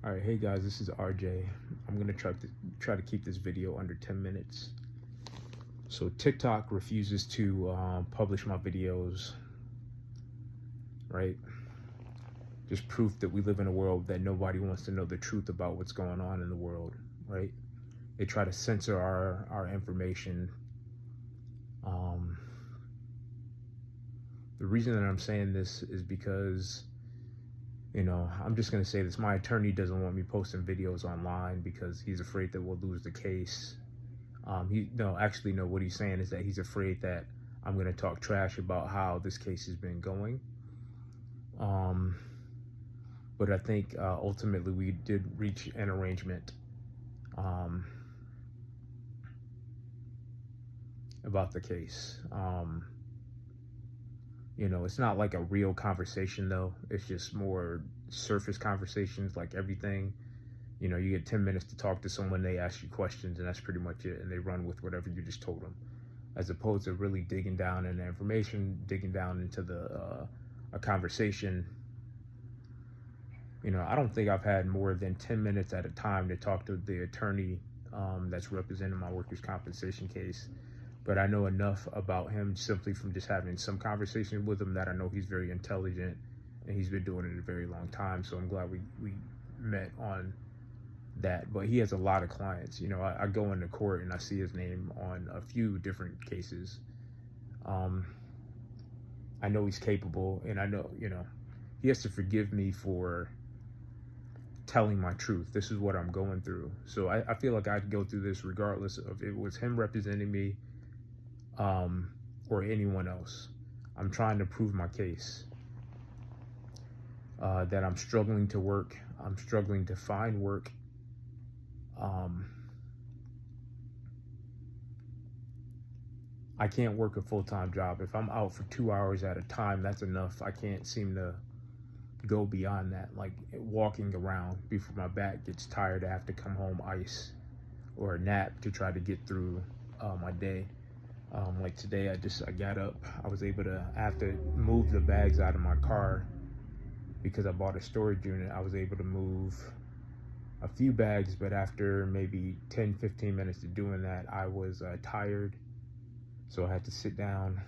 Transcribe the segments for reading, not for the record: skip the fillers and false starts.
All right, hey guys, this is RJ. I'm gonna try to keep this video under 10 minutes. So TikTok refuses to publish my videos, right? Just proof that we live in a world that nobody wants to know the truth about what's going on in the world, right? They try to censor our information. The reason that I'm saying this is because I'm just going to say this. My attorney doesn't want me posting videos online because he's afraid that we'll lose the case. What he's saying is that he's afraid that I'm going to talk trash about how this case has been going. But I think ultimately we did reach an arrangement about the case. It's not like a real conversation though. It's just more surface conversations like everything. You get 10 minutes to talk to someone, they ask you questions and that's pretty much it. And they run with whatever you just told them, as opposed to really digging down in the information, digging down into a conversation. I don't think I've had more than 10 minutes at a time to talk to the attorney that's representing my workers' compensation case. But I know enough about him simply from just having some conversation with him that I know he's very intelligent and he's been doing it a very long time. So I'm glad we met on that. But he has a lot of clients. I go into court and I see his name on a few different cases. I know he's capable, and I know, he has to forgive me for telling my truth. This is what I'm going through. So I feel like I'd go through this regardless of if it was him representing me or anyone else. I'm trying to prove my case, that I'm struggling to work. I'm struggling to find work. I can't work a full-time job. If I'm out for 2 hours at a time, that's enough. I can't seem to go beyond that. Like walking around before my back gets tired, I have to come home ice or a nap to try to get through my day. Like today, I got up. I have to move the bags out of my car because I bought a storage unit. I was able to move a few bags, but after maybe 10-15 minutes of doing that, I was tired. So I had to sit down.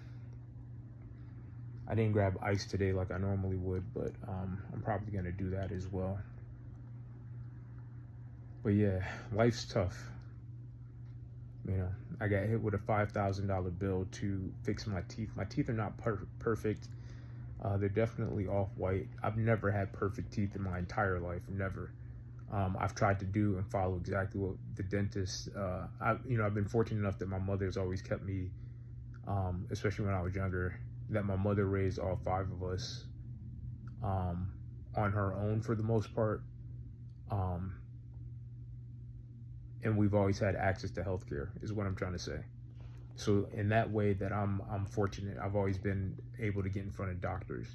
I didn't grab ice today like I normally would, but I'm probably gonna do that as well. But yeah, life's tough. I got hit with a $5,000 bill to fix my teeth. My teeth are not perfect. They're definitely off-white. I've never had perfect teeth in my entire life, never. I've tried to do and follow exactly what the dentist, I've been fortunate enough that my mother's always kept me, especially when I was younger, that my mother raised all 5 of us on her own for the most part. And we've always had access to healthcare, is what I'm trying to say. So in that way that I'm fortunate, I've always been able to get in front of doctors.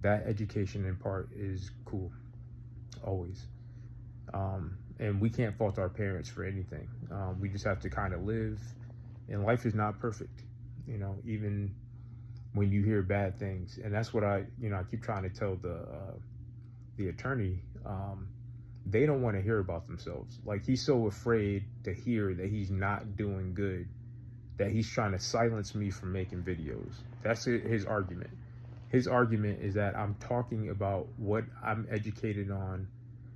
That education in part is cool, always. And we can't fault our parents for anything. We just have to kind of live, and life is not perfect, even when you hear bad things. And that's what I keep trying to tell the attorney. They don't want to hear about themselves. Like, he's so afraid to hear that he's not doing good that he's trying to silence me from making videos. That's his argument. His argument is that I'm talking about what I'm educated on,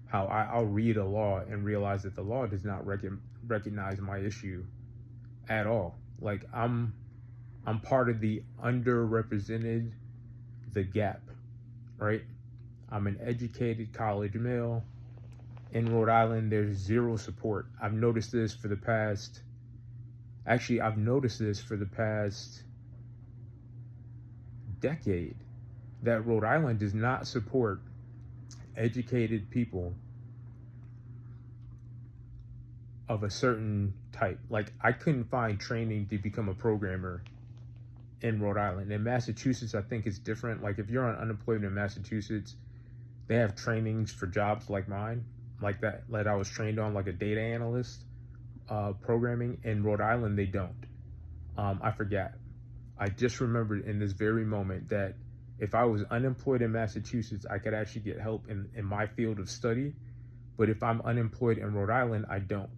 how I'll read a law and realize that the law does not recognize my issue at all. Like, I'm part of the underrepresented, the gap, right? I'm an educated college male. In Rhode Island, there's zero support. I've noticed this for the past decade, that Rhode Island does not support educated people of a certain type. Like, I couldn't find training to become a programmer in Rhode Island. In Massachusetts, I think it's different. Like, if you're on unemployment in Massachusetts, they have trainings for jobs like mine, like that I was trained on, like a data analyst programming. In Rhode Island, they don't. I forgot. I just remembered in this very moment that If I was unemployed in Massachusetts, I could actually get help in my field of study. But if I'm unemployed in Rhode Island, I don't.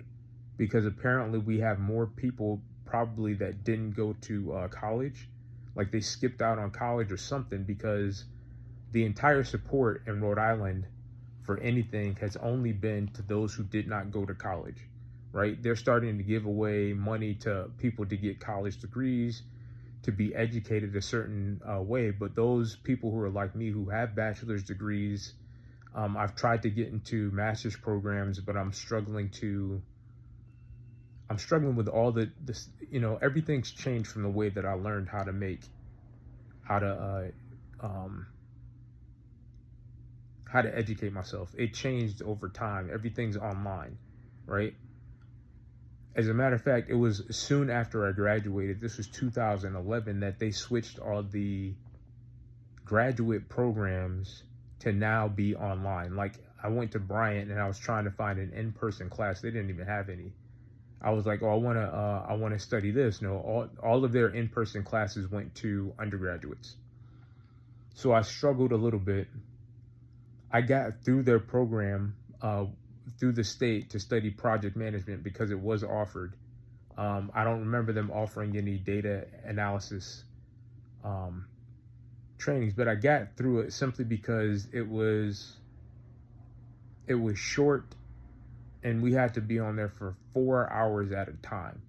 Because apparently we have more people probably that didn't go to college. Like they skipped out on college or something, because the entire support in Rhode Island for anything has only been to those who did not go to college, right? They're starting to give away money to people to get college degrees, to be educated a certain way. But those people who are like me, who have bachelor's degrees, I've tried to get into master's programs, but I'm struggling with all this, everything's changed from the way that I learned how to educate myself. It changed over time. Everything's online, right? As a matter of fact, it was soon after I graduated, this was 2011, that they switched all the graduate programs to now be online. Like I went to Bryant and I was trying to find an in-person class. They didn't even have any. I was like, oh, I want to study this. No, all of their in-person classes went to undergraduates. So I struggled a little bit. I got through their program through the state to study project management because it was offered. I don't remember them offering any data analysis trainings, but I got through it simply because it was short, and we had to be on there for 4 hours at a time,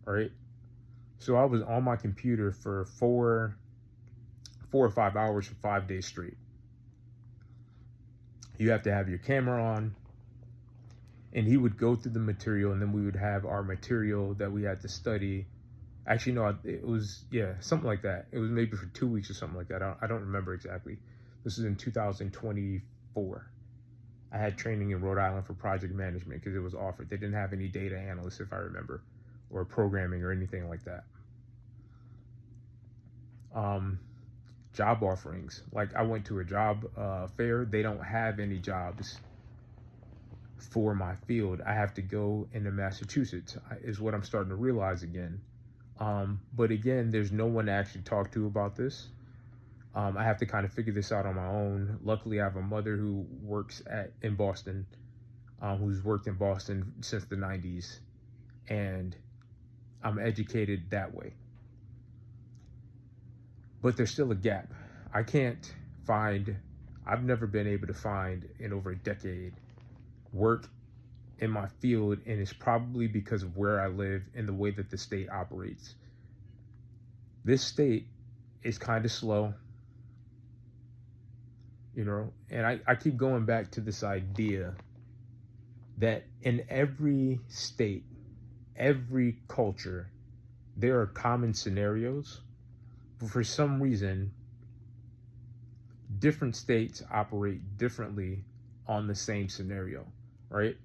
right? So I was on my computer for 4 or 5 hours for 5 days straight. You have to have your camera on, and he would go through the material, and then we would have our material that we had to study. Actually, no, it was, something like that. It was maybe for 2 weeks or something like that. I don't remember exactly. This is in 2024. I had training in Rhode Island for project management because it was offered. They didn't have any data analysts, if I remember, or programming or anything like that. Job offerings. Like I went to a job fair. They don't have any jobs for my field. I have to go into Massachusetts, is what I'm starting to realize again. But again, there's no one to actually talk to about this. I have to kind of figure this out on my own. Luckily, I have a mother who works in Boston, who's worked in Boston since the 90s, and I'm educated that way. But there's still a gap. I've never been able to find in over a decade work in my field, and it's probably because of where I live and the way that the state operates. This state is kind of slow. And I keep going back to this idea that in every state, every culture, there are common scenarios, but for some reason, different states operate differently on the same scenario, right?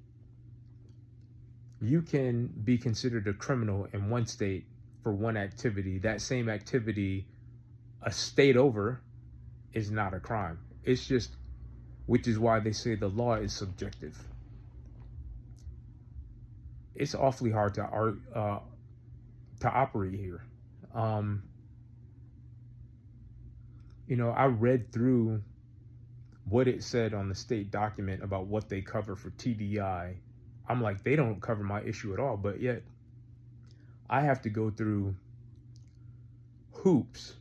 You can be considered a criminal in one state for one activity. That same activity, a state over, is not a crime. It's just, which is why they say the law is subjective. It's awfully hard to operate here. I read through what it said on the state document about what they cover for TDI. I'm like, they don't cover my issue at all, but yet I have to go through hoops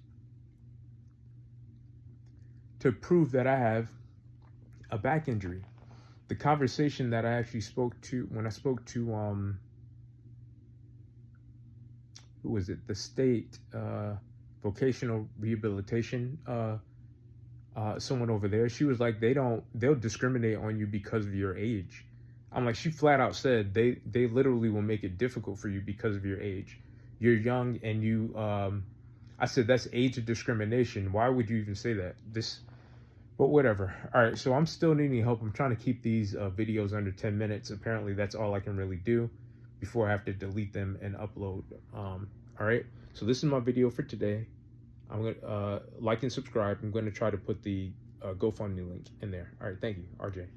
to prove that I have a back injury. The conversation that I actually spoke to, when I spoke to, who was it? The state vocational rehabilitation, someone over there, she was like, they'll discriminate on you because of your age. I'm like, she flat out said, they literally will make it difficult for you because of your age. You're young and you, I said, that's age of discrimination. Why would you even say that? But whatever. All right, so I'm still needing help. I'm trying to keep these videos under 10 minutes. Apparently, that's all I can really do before I have to delete them and upload. All right, so this is my video for today. I'm going to like and subscribe. I'm going to try to put the GoFundMe link in there. All right, thank you, RJ.